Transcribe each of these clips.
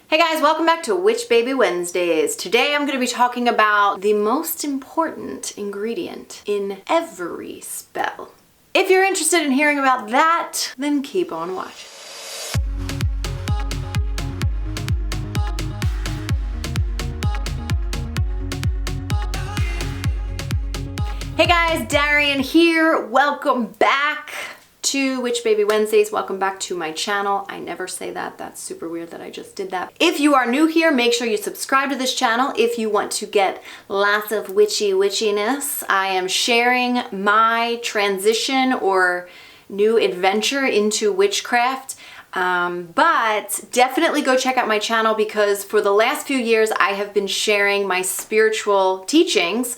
Hey guys, welcome back to Witch Baby Wednesdays. Today I'm going to be talking about the most important ingredient in every spell. If you're interested in hearing about that, then keep on watching. Hey guys, Darian here. Welcome back to Witch Baby Wednesdays. Welcome back to my channel. I never say that. That's super weird that I just did that. If you are new here, make sure you subscribe to this channel if you want to get lots of witchiness. I am sharing my transition or new adventure into witchcraft. But definitely go check out my channel because for the last few years I have been sharing my spiritual teachings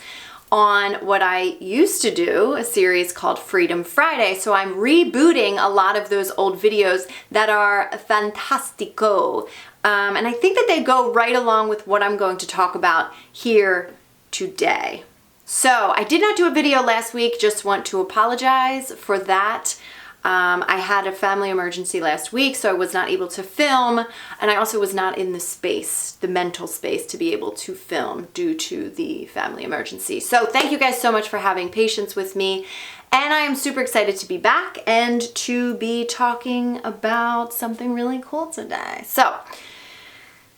on what I used to do, a series called Freedom Friday. So I'm rebooting a lot of those old videos that are fantastico. And I think that they go right along with what I'm going to talk about here today. So I did not do a video last week, just want to apologize for that. I had a family emergency last week, so I was not able to film, and I also was not in the space, the mental space, to be able to film due to the family emergency. So thank you guys so much for having patience with me, and I am super excited to be back and to be talking about something really cool today. So,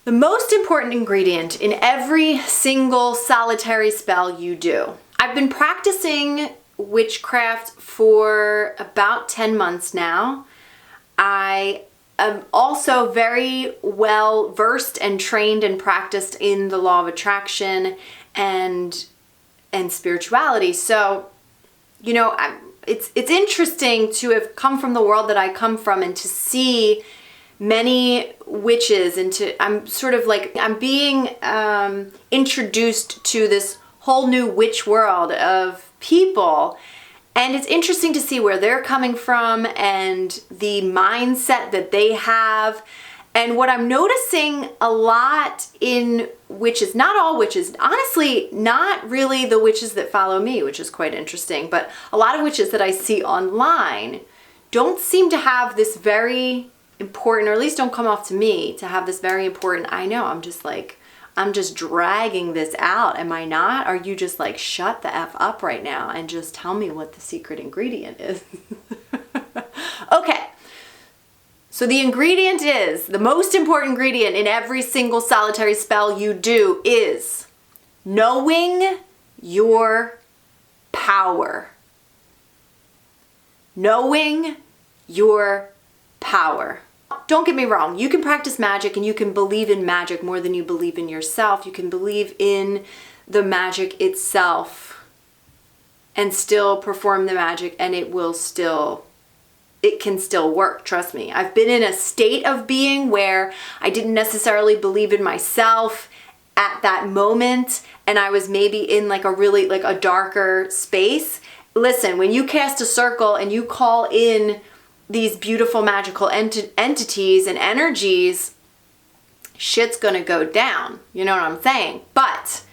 the most important ingredient in every single solitary spell you do. I've been practicing witchcraft for about 10 months now. I am also very well versed and trained and practiced in the law of attraction and spirituality. So, you know, it's interesting to have come from the world that I come from and to see many witches I'm being introduced to this whole new witch world of people, and it's interesting to see where they're coming from and the mindset that they have. And what I'm noticing a lot in witches, not all witches, honestly, not really the witches that follow me, which is quite interesting, but a lot of witches that I see online don't seem to have this very important, or at least don't come off to me to have this very important, I know, I'm just dragging this out. Am I not? Are you just like, shut the F up right now and just tell me what the secret ingredient is? Okay. So the ingredient is, the most important ingredient in every single solitary spell you do is knowing your power. Knowing your power. Don't get me wrong, you can practice magic and you can believe in magic more than you believe in yourself. You can believe in the magic itself and still perform the magic, and it can still work, trust me. I've been in a state of being where I didn't necessarily believe in myself at that moment, and I was maybe in like a darker space. Listen, when you cast a circle and you call in these beautiful magical entities and energies, shit's gonna go down. You know what I'm saying? But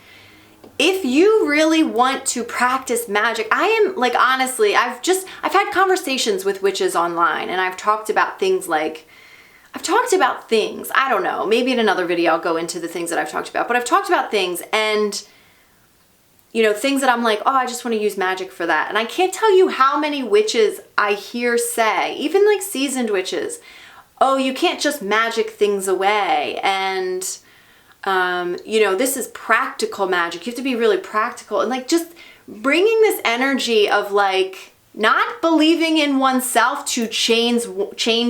if you really want to practice magic, I am like, honestly, I've had conversations with witches online, and I've talked about things, I don't know, maybe in another video I'll go into the things that I've talked about, but I've talked about things, and you know, things that I'm like, oh, I just want to use magic for that. And I can't tell you how many witches I hear say, even like seasoned witches, oh, you can't just magic things away. And, you know, this is practical magic. You have to be really practical. And like just bringing this energy of like not believing in oneself to change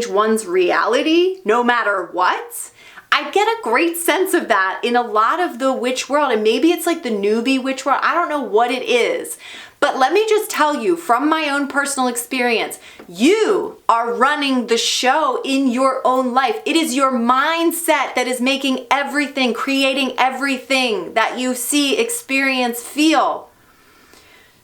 one's reality, no matter what. I get a great sense of that in a lot of the witch world, and maybe it's like the newbie witch world. I don't know what it is, but let me just tell you from my own personal experience, you are running the show in your own life. It is your mindset that is making everything, creating everything that you see, experience, feel.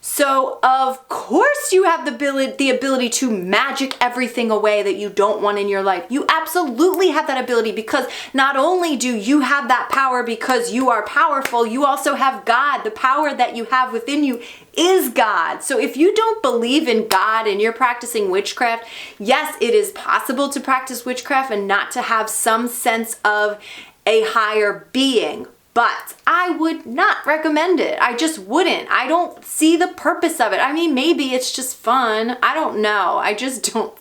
So of course you have the ability to magic everything away that you don't want in your life. You absolutely have that ability, because not only do you have that power because you are powerful, you also have God. The power that you have within you is God. So if you don't believe in God and you're practicing witchcraft, yes, it is possible to practice witchcraft and not to have some sense of a higher being. But I would not recommend it. I just wouldn't. I don't see the purpose of it. I mean, maybe it's just fun. I don't know. I just don't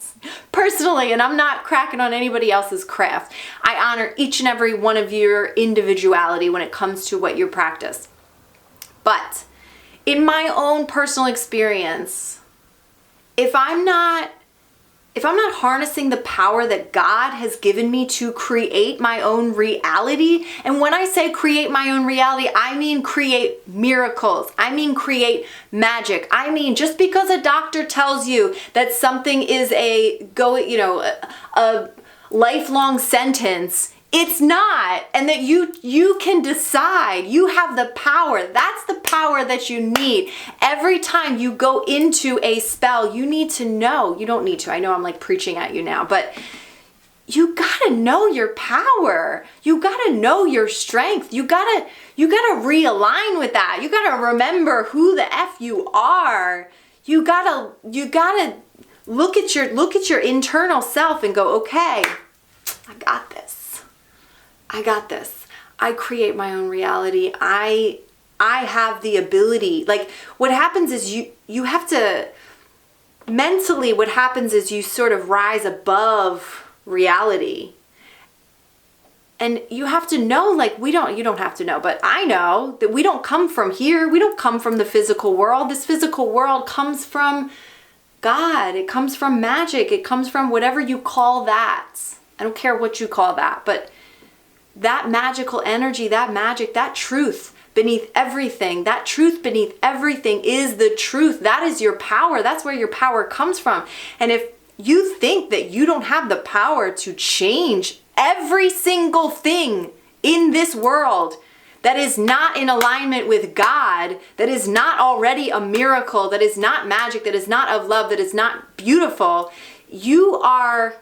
personally, and I'm not cracking on anybody else's craft. I honor each and every one of your individuality when it comes to what you practice. But in my own personal experience, if I'm not harnessing the power that God has given me to create my own reality, and when I say create my own reality, I mean create miracles. I mean create magic. I mean, just because a doctor tells you that something is a lifelong sentence, it's not, and that you can decide. You have the power. That's the power that you need. Every time you go into a spell, you need to know. You don't need to. I know I'm like preaching at you now, but you gotta know your power. You gotta know your strength. You gotta realign with that. You gotta remember who the F you are. You gotta look at your internal self and go, okay, I got this. I got this. I create my own reality. I have the ability. Like, what happens is you have to, mentally, what happens is you sort of rise above reality. And you have to know, like, you don't have to know, but I know that we don't come from here. We don't come from the physical world. This physical world comes from God. It comes from magic. It comes from whatever you call that. I don't care what you call that, but that magical energy, that magic, that truth beneath everything, that truth beneath everything is the truth. That is your power. That's where your power comes from. And if you think that you don't have the power to change every single thing in this world that is not in alignment with God, that is not already a miracle, that is not magic, that is not of love, that is not beautiful, you are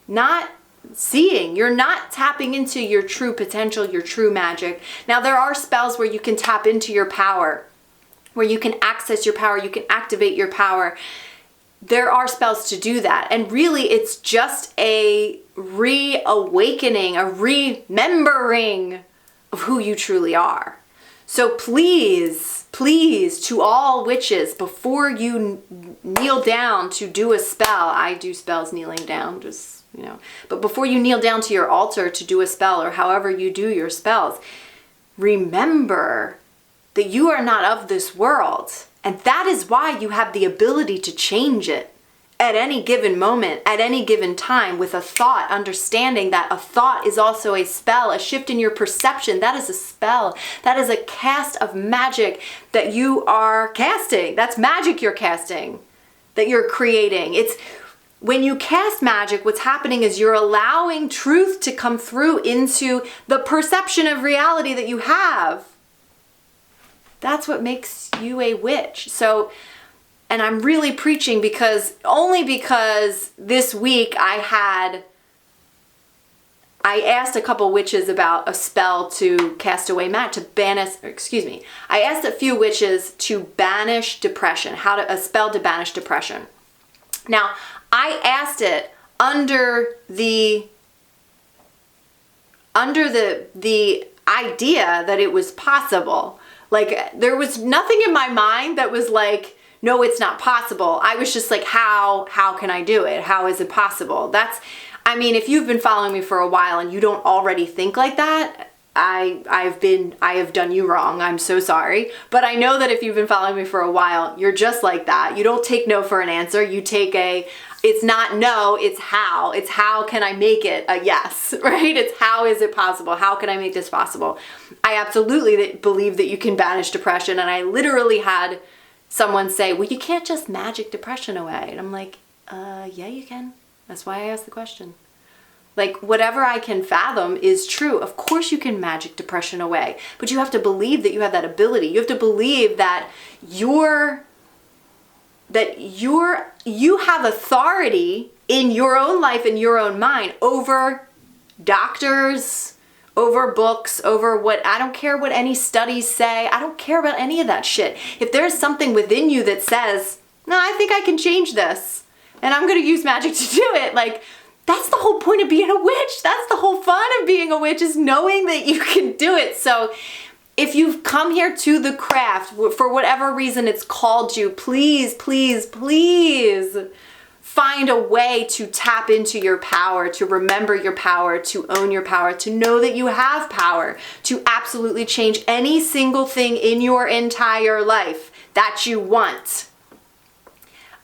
not seeing. You're not tapping into your true potential, your true magic. Now, there are spells where you can tap into your power, where you can access your power, you can activate your power. There are spells to do that. And really, it's just a reawakening, a remembering of who you truly are. So please, to all witches, before you kneel down to do a spell, I do spells kneeling down, but before you kneel down to your altar to do a spell, or however you do your spells, remember that you are not of this world. And that is why you have the ability to change it at any given moment, at any given time, with a thought, understanding that a thought is also a spell, a shift in your perception. That is a spell. That is a cast of magic that you are casting. That's magic you're casting, that you're creating. It's when you cast magic, what's happening is you're allowing truth to come through into the perception of reality that you have. That's what makes you a witch. So, and I'm really preaching only because this week I asked a couple witches about a spell to cast away magic, I asked a few witches to banish depression, a spell to banish depression. Now, I asked it under the idea that it was possible. Like, there was nothing in my mind that was like, no, it's not possible. I was just like, how can I do it? How is it possible? If you've been following me for a while and you don't already think like that, I have done you wrong. I'm so sorry. But I know that if you've been following me for a while, you're just like that. You don't take no for an answer. You take it's not no, it's how. It's how can I make it a yes, right? It's how is it possible? How can I make this possible? I absolutely believe that you can banish depression. And I literally had someone say, well, you can't just magic depression away. And I'm like, yeah, you can. That's why I asked the question. Like, whatever I can fathom is true. Of course you can magic depression away, but you have to believe that you have that ability. You have to believe that you have authority in your own life and your own mind over doctors, over books, over I don't care what any studies say. I don't care about any of that shit. If there's something within you that says, no, I think I can change this and I'm going to use magic to do it, like, that's the whole point of being a witch. That's the whole fun of being a witch, is knowing that you can do it. So if you've come here to the craft, for whatever reason it's called you, please, please, please find a way to tap into your power, to remember your power, to own your power, to know that you have power, to absolutely change any single thing in your entire life that you want.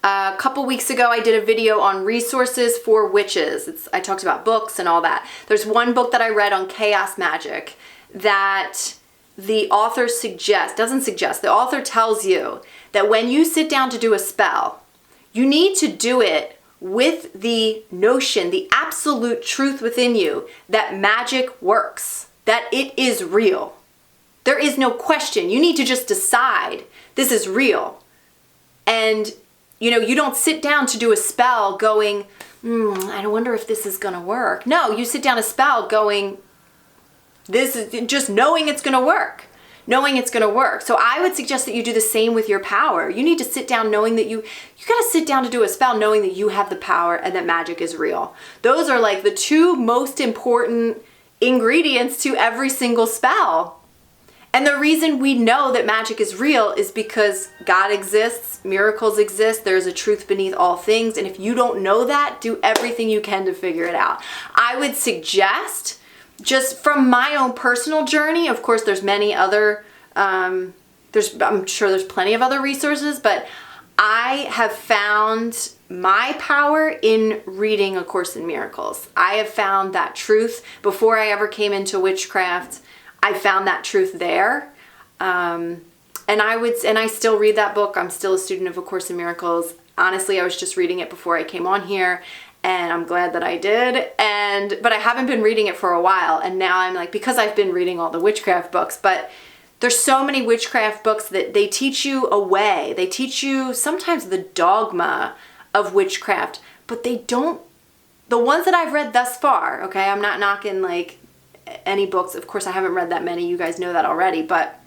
A couple weeks ago, I did a video on resources for witches. I talked about books and all that. There's one book that I read on chaos magic that the author the author tells you that when you sit down to do a spell, you need to do it with the notion, the absolute truth within you that magic works, that it is real. There is no question. You need to just decide this is real. And you don't sit down to do a spell going, I wonder if this is going to work. No, you sit down a spell going, this is just knowing it's going to work. Knowing it's going to work. So I would suggest that you do the same with your power. You need to sit down knowing that you got to sit down to do a spell knowing that you have the power and that magic is real. Those are like the two most important ingredients to every single spell. And the reason we know that magic is real is because God exists, miracles exist, there's a truth beneath all things, and if you don't know that, do everything you can to figure it out. I would suggest, just from my own personal journey, of course there's many other, I'm sure there's plenty of other resources, but I have found my power in reading A Course in Miracles. I have found that truth before I ever came into witchcraft. I found that truth there. And I still read that book. I'm still a student of A Course in Miracles. Honestly, I was just reading it before I came on here, and I'm glad that I did. But I haven't been reading it for a while, and now I'm like, because I've been reading all the witchcraft books, but there's so many witchcraft books that they teach you a way. They teach you sometimes the dogma of witchcraft, but they don't, the ones that I've read thus far, okay, I'm not knocking like any books. Of course, I haven't read that many. You guys know that already, but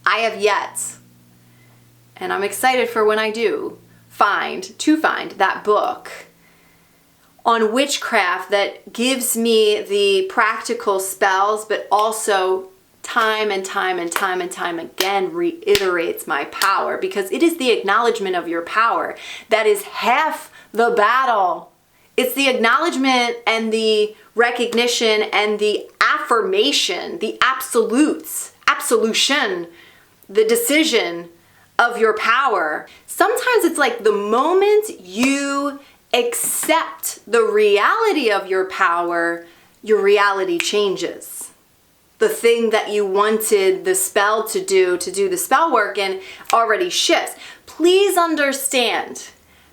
I have yet, and I'm excited for when I do find that book on witchcraft that gives me the practical spells, but also time and time again reiterates my power, because it is the acknowledgement of your power that is half the battle. It's the acknowledgement and the recognition and the affirmation, the absolution, the decision of your power. Sometimes it's like the moment you accept the reality of your power, your reality changes. The thing that you wanted the spell to do the spell work in already shifts. Please understand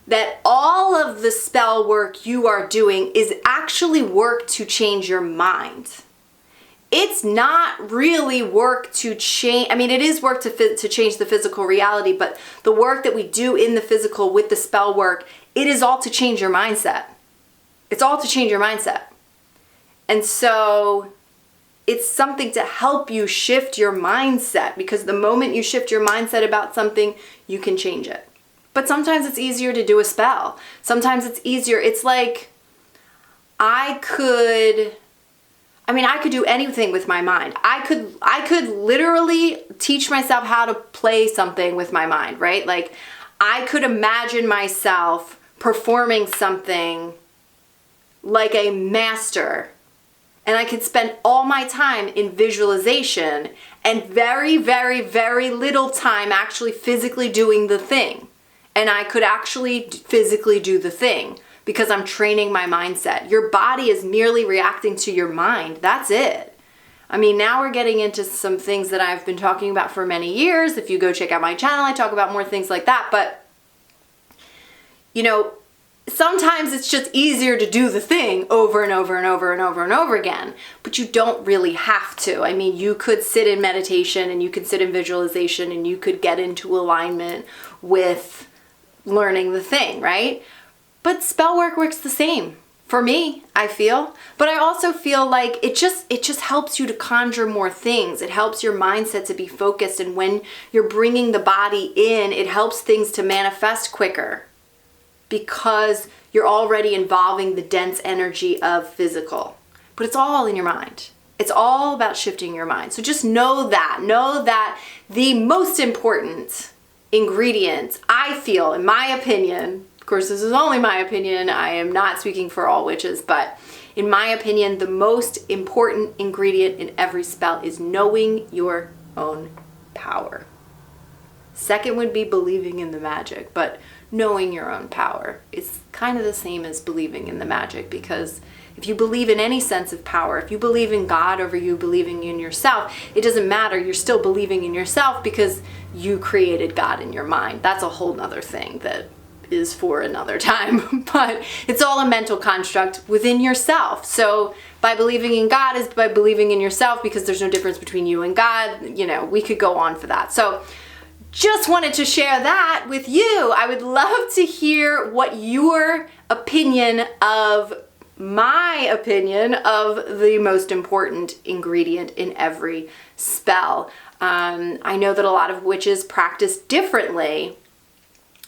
that all of the spell work you are doing is actually work to change your mind. It's not really work to change, it is work to change the physical reality, but the work that we do in the physical with the spell work, it is all to change your mindset. It's all to change your mindset. And so it's something to help you shift your mindset, because the moment you shift your mindset about something, you can change it. But sometimes it's easier to do a spell. Sometimes it's easier. It's like I could do anything with my mind. I could literally teach myself how to play something with my mind, right? Like I could imagine myself performing something like a master, and I could spend all my time in visualization and very, very, very little time actually physically doing the thing. And I could actually physically do the thing because I'm training my mindset. Your body is merely reacting to your mind. That's it. Now we're getting into some things that I've been talking about for many years. If you go check out my channel, I talk about more things like that. But, sometimes it's just easier to do the thing over and over and over and over and over again, but you don't really have to. I mean, you could sit in meditation and you could sit in visualization and you could get into alignment with learning the thing, right? But spell work works the same for me, I feel. But I also feel like it just helps you to conjure more things. It helps your mindset to be focused, and when you're bringing the body in, it helps things to manifest quicker, because you're already involving the dense energy of physical. But it's all in your mind. It's all about shifting your mind. So just know that the most important ingredient, I feel, in my opinion, of course this is only my opinion, I am not speaking for all witches, but in my opinion, the most important ingredient in every spell is knowing your own power. Second would be believing in the magic, but knowing your own power is kind of the same as believing in the magic, because if you believe in any sense of power, if you believe in God over you believing in yourself, it doesn't matter. You're still believing in yourself because you created God in your mind. That's a whole nother thing that is for another time, but it's all a mental construct within yourself. So by believing in God is by believing in yourself, because there's no difference between you and God. You know, we could go on for that. So just wanted to share that with you. I would love to hear what your opinion of my opinion of the most important ingredient in every spell. I know that a lot of witches practice differently.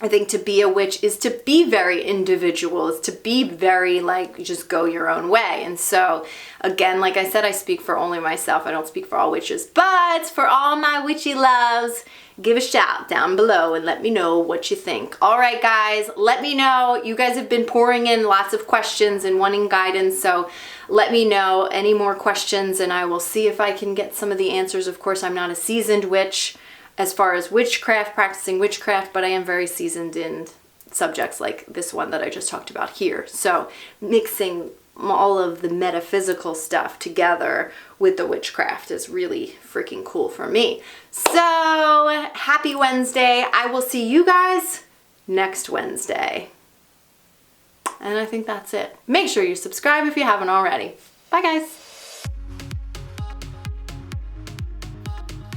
I think to be a witch is to be very individual, is to be very like, just go your own way. And so again, like I said, I speak for only myself. I don't speak for all witches, but for all my witchy loves, give a shout down below and let me know what you think. All right, guys, let me know. You guys have been pouring in lots of questions and wanting guidance, so let me know any more questions and I will see if I can get some of the answers. Of course, I'm not a seasoned witch as far as witchcraft, practicing witchcraft, but I am very seasoned in subjects like this one that I just talked about here. So mixing all of the metaphysical stuff together with the witchcraft is really freaking cool for me. So happy Wednesday. I will see you guys next Wednesday. And I think that's it. Make sure you subscribe if you haven't already. Bye, guys.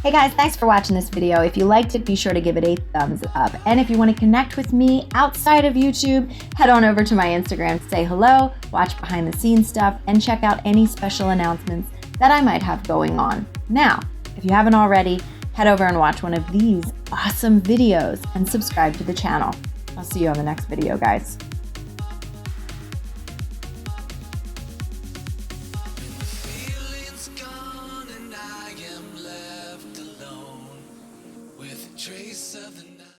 Hey guys, thanks for watching this video. If you liked it, be sure to give it a thumbs up. And if you want to connect with me outside of YouTube, head on over to my Instagram to say hello, watch behind the scenes stuff, and check out any special announcements that I might have going on. Now, if you haven't already, head over and watch one of these awesome videos and subscribe to the channel. I'll see you on the next video, guys.